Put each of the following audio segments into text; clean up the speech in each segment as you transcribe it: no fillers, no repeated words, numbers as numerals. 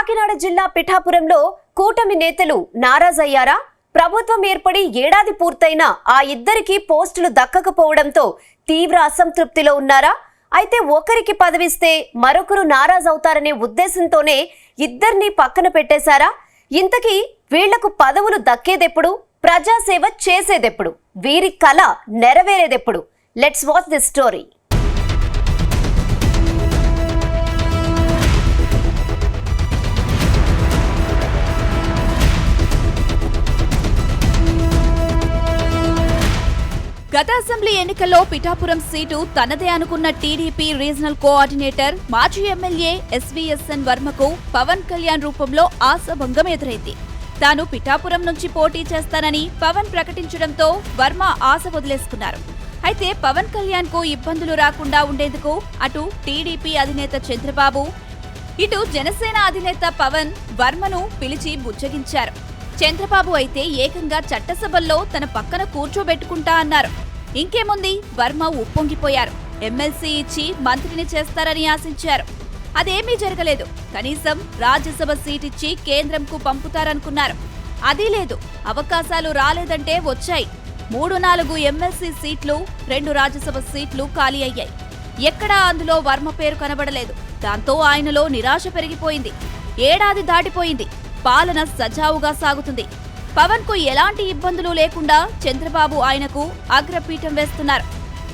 కాకినాడ జిల్లా పిఠాపురంలో కూటమి నేతలు నారాజయ్యారా? ప్రభుత్వం ఏర్పడి ఏడాది పూర్తయినా ఆ ఇద్దరికి పోస్టులు దక్కకపోవడంతో తీవ్ర అసంతృప్తిలో ఉన్నారా? అయితే ఒకరికి పదవిస్తే మరొకరు నారాజవుతారనే ఉద్దేశంతోనే ఇద్దరిని పక్కన పెట్టేశారా? ఇంతకీ వీళ్లకు పదవులు దక్కేదెప్పుడు? ప్రజాసేవ చేసేదెప్పుడు? వీరి కళ నెరవేరేదెప్పుడు? Let's watch this story. గత అసెంబ్లీ ఎన్నికల్లో పిఠాపురం సీటు తనదే అనుకున్న టీడీపీ రీజనల్ కోఆర్డినేటర్ మాజీ ఎమ్మెల్యే ఎస్వీఎస్ఎన్ వర్మకు పవన్ కళ్యాణ్ రూపంలో ఆశాభంగం ఎదురైంది. తాను పిఠాపురం నుంచి పోటీ చేస్తానని పవన్ ప్రకటించడంతో వర్మ ఆశ వదిలేసుకున్నారు. అయితే పవన్ కళ్యాణ్ కు ఇబ్బందులు రాకుండా ఉండేందుకు అటు టీడీపీ అధినేత చంద్రబాబు, ఇటు జనసేన అధినేత పవన్ వర్మను పిలిచి బుజ్జగించారు. చంద్రబాబు అయితే ఏకంగా చట్టసభల్లో తన పక్కన కూర్చోబెట్టుకుంటా అన్నారు. ఇంకేముంది, వర్మ ఉప్పొంగిపోయారు. ఎమ్మెల్సీ ఇచ్చి మంత్రిని చేస్తారని ఆశించారు. అదేమీ జరగలేదు. కనీసం రాజ్యసభ సీటిచ్చి కేంద్రంకు పంపుతారనుకున్నారు. అదీ లేదు. అవకాశాలు రాలేదంటే వచ్చాయి. 3-4 ఎమ్మెల్సీ సీట్లు, 2 రాజ్యసభ సీట్లు ఖాళీ అయ్యాయి. ఎక్కడా అందులో వర్మ పేరు కనబడలేదు. దాంతో ఆయనలో నిరాశ పెరిగిపోయింది. ఏడాది దాటిపోయింది. పాలన సజావుగా సాగుతుంది. పవన్ కు ఎలాంటి ఇబ్బందులు లేకుండా చంద్రబాబు ఆయనకు అగ్రపీఠం వేస్తున్నారు.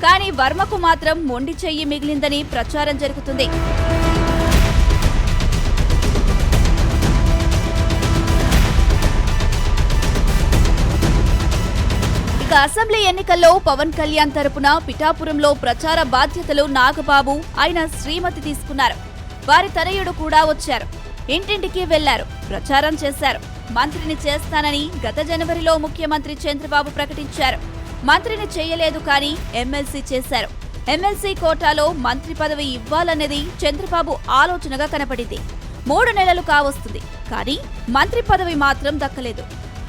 కానీ వర్మకు మాత్రం మొండి చెయ్యి మిగిలిందని ప్రచారం జరుగుతుంది. ఇక అసెంబ్లీ ఎన్నికల్లో పవన్ కళ్యాణ్ తరపున పిఠాపురంలో ప్రచార బాధ్యతలు నాగబాబు ఆయన శ్రీమతి తీసుకున్నారు. వారి తనయుడు కూడా వచ్చారు. ఇంటింటికి వెళ్లారు, ప్రచారం చేశారు. మంత్రిని చేస్తానని గత జనవరిలో ముఖ్యమంత్రి చంద్రబాబు ప్రకటించారు. మంత్రిని చేయలేదు, కానీ ఎమ్మెల్సీ చేశారు. ఎమ్మెల్సీ కోటాలో మంత్రి పదవి ఇవ్వాలన్నది చంద్రబాబు ఆలోచనగా కనపడింది. 3 నెలలు కావస్తుంది, కానీ మంత్రి పదవి మాత్రం దక్కలేదు.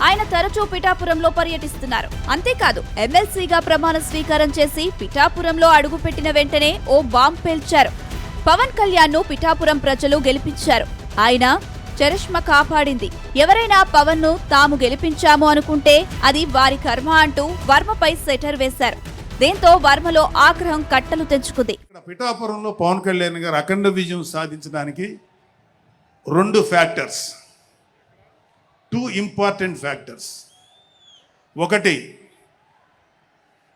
ఆయన తరచూ పిఠాపురంలో పర్యటిస్తున్నారు. అంతేకాదు, ఎమ్మెల్సీగా ప్రమాణ స్వీకారం చేసి పిఠాపురంలో అడుగుపెట్టిన వెంటనే ఓ బాంబ్ పేల్చారు. పవన్ కళ్యాణ్ ను పిఠాపురం ప్రజలు గెలిపించారు. ఆయన చరిష్మా కాపాడింది. ఎవరైనా పవన్ ను తాము గెలిపించాము అనుకుంటే అది వారి కర్మ అంటూ వర్మపై సెటర్ వేశారు. దీంతో వర్మలో ఆగ్రహం కట్టలు తెంచుకుంది. పిఠాపురంలో పవన్ కళ్యాణ్ గారు అఖండ విజయం సాధించడానికి 2 ఫ్యాక్టర్స్, 2 ఇంపార్టెంట్ ఫ్యాక్టర్స్. ఒకటి,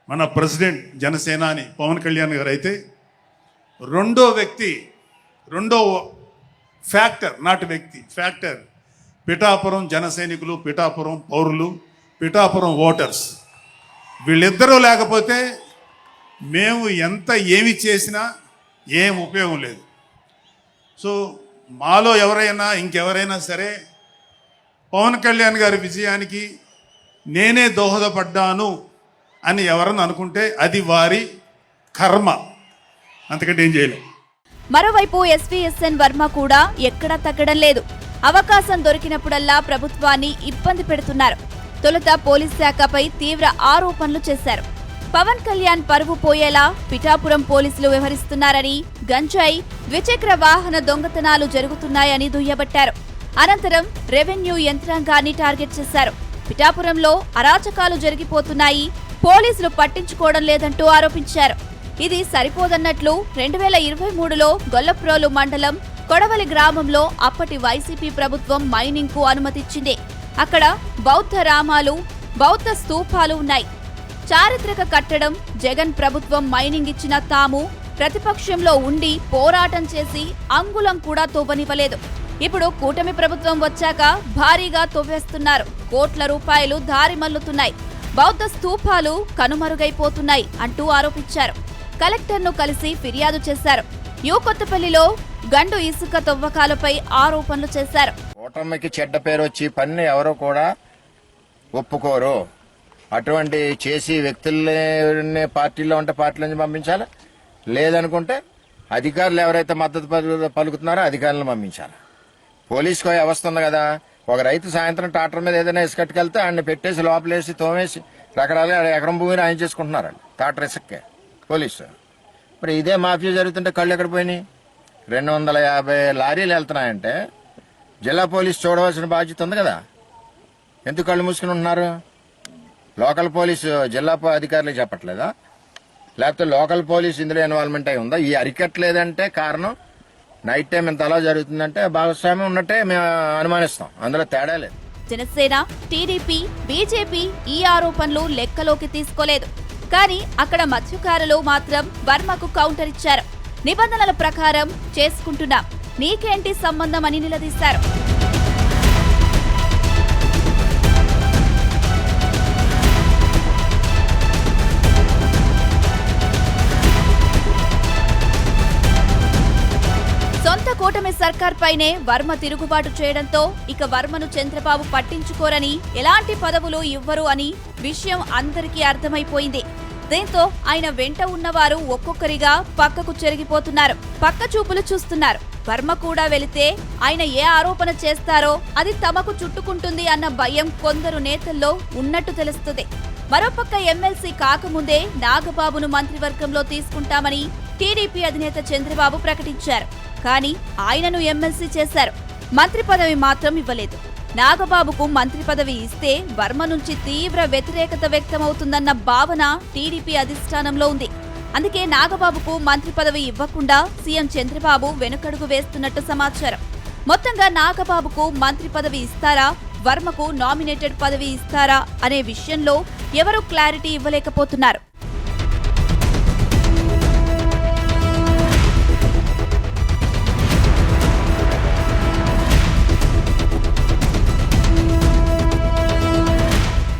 మన ప్రెసిడెంట్ జనసేనాని పవన్ కళ్యాణ్ గారు అయితే, రెండో ఫ్యాక్టర్, నాట్ వ్యక్తి, ఫ్యాక్టర్ పిఠాపురం జనసైనికులు, పిఠాపురం పౌరులు, పిఠాపురం ఓటర్స్. వీళ్ళిద్దరూ లేకపోతే మేము ఏమి చేసినా ఏం ఉపయోగం లేదు. సో మాలో ఇంకెవరైనా సరే పవన్ కళ్యాణ్ గారి విజయానికి నేనే దోహదపడ్డాను అని ఎవరన్నా అనుకుంటే అది వారి కర్మ, అంతకంటే ఏం చేయలేదు. మరోవైపు ఎస్వీఎస్ఎన్ వర్మ కూడా ఎక్కడా తగ్గడం లేదు. అవకాశం దొరికినప్పుడల్లా ప్రభుత్వాన్ని ఇబ్బంది పెడుతున్నారు. తొలుత పోలీస్ శాఖపై తీవ్ర ఆరోపణలు చేశారు. పవన్ కళ్యాణ్ పరువు పోయేలా పిఠాపురం పోలీసులు వ్యవహరిస్తున్నారని, గంజాయి, ద్విచక్ర వాహన దొంగతనాలు జరుగుతున్నాయని దుయ్యబట్టారు. అనంతరం రెవెన్యూ యంత్రాంగాన్ని టార్గెట్ చేశారు. పిఠాపురంలో అరాచకాలు జరిగిపోతున్నాయి, పోలీసులు పట్టించుకోవడం లేదంటూ ఆరోపించారు. ఇది సరిపోదన్నట్లు 2023లో గొల్లప్రోలు మండలం కొడవలి గ్రామంలో అప్పటి వైసీపీ ప్రభుత్వం మైనింగ్ కు అనుమతిచ్చింది. అక్కడ బౌద్ధ రామాలు, బౌద్ధ స్తూపాలు ఉన్నాయి. చారిత్రక కట్టడం. జగన్ ప్రభుత్వం మైనింగ్ ఇచ్చిన తాము ప్రతిపక్షంలో ఉండి పోరాటం చేసి అంగుళం కూడా తవ్వనివ్వలేదు. ఇప్పుడు కూటమి ప్రభుత్వం వచ్చాక భారీగా తవ్వేస్తున్నారు. కోట్ల రూపాయలు దారి మళ్లుతున్నాయి. బౌద్ధ స్తూపాలు కనుమరుగైపోతున్నాయి అంటూ ఆరోపించారు. కలెక్టర్ను కలిసి ఫిర్యాదు చేశారు. కొత్తపల్లిలో గండు ఇసుక తవ్వకాలపై ఆరోపణలు చేశారు. ఓటమికి చెడ్డ పేరు వచ్చి పని ఎవరో కూడా ఒప్పుకోరు. అటువంటి చేసి వ్యక్తుల్ని పార్టీలో ఉంటే పార్టీల నుంచి పంపించాలి, లేదనుకుంటే అధికారులు ఎవరైతే మద్దతు పలుకుతున్నారో అధికారులను పంపించాలి. పోలీసుకు వ్యవస్థ ఉంది కదా. ఒక రైతు సాయంత్రం ట్రాక్టర్ మీద ఏదైనా ఇసుకట్టుకెళ్తే ఆయన్ని పెట్టేసి లోపలేసి తోమేసి రకరాలుగా ఎకరం భూమిని ఆయన చేసుకుంటున్నారు ట్రాక్టర్ ఇసుక్కే పోలీసు. మరి ఇదే మాఫియా జరుగుతుంటే కళ్ళు ఎక్కడ పోయినాయి? 250 లారీలు వెళ్తున్నాయంటే జిల్లా పోలీస్ చూడవలసిన బాధ్యత ఉంది కదా. ఎందుకు కళ్ళు మూసుకుని ఉంటున్నారు? లోకల్ పోలీసు జిల్లా అధికారులకు చెప్పట్లేదా? లేకపోతే లోకల్ పోలీస్ ఇందులో ఇన్వాల్వ్మెంట్ అయి ఉందా? ఈ అరికట్లేదంటే కారణం నైట్ టైం ఇంత అలా జరుగుతుందంటే భాగస్వామ్యం ఉన్నట్టే మేము అనుమానిస్తాం. అందులో తేడా లేదు. జనసేన, టీడీపీ, బీజేపీ ఈ ఆరోపణలు లెక్కలోకి తీసుకోలేదు. కానీ అక్కడ మత్స్యకారులు మాత్రం వర్మకు కౌంటర్ ఇచ్చారు. నిబంధనల ప్రకారం చేసుకుంటున్నాం, నీకేంటి సంబంధం అని నిలదీశారు. సొంత కూటమి సర్కార్ పైనే వర్మ తిరుగుబాటు చేయడంతో ఇక వర్మను చంద్రబాబు పట్టించుకోరని, ఎలాంటి పదవులు ఇవ్వరు అని విషయం అందరికీ అర్థమైపోయింది. దీంతో ఆయన వెంట ఉన్నవారు ఒక్కొక్కరిగా పక్కకు చెరిగిపోతున్నారు, పక్క చూపులు చూస్తున్నారు. వర్మ కూడా వెళితే ఆయన ఏ ఆరోపణ చేస్తారో అది తమకు చుట్టుకుంటుంది అన్న భయం కొందరు నేతల్లో ఉన్నట్టు తెలుస్తుంది. మరోపక్క ఎమ్మెల్సీ కాకముందే నాగబాబును మంత్రివర్గంలో తీసుకుంటామని టీడీపీ అధినేత చంద్రబాబు ప్రకటించారు. కానీ ఆయనను ఎమ్మెల్సీ చేశారు, మంత్రి పదవి మాత్రం ఇవ్వలేదు. నాగబాబుకు మంత్రి పదవి ఇస్తే వర్మ నుంచి తీవ్ర వ్యతిరేకత వ్యక్తమవుతుందన్న భావన టీడీపీ అధిష్టానంలో ఉంది. అందుకే నాగబాబుకు మంత్రి పదవి ఇవ్వకుండా సీఎం చంద్రబాబు వెనుకడుగు వేస్తున్నట్టు సమాచారం. మొత్తంగా నాగబాబుకు మంత్రి పదవి ఇస్తారా, వర్మకు నామినేటెడ్ పదవి ఇస్తారా అనే విషయంలో ఎవరూ క్లారిటీ ఇవ్వలేకపోతున్నారు.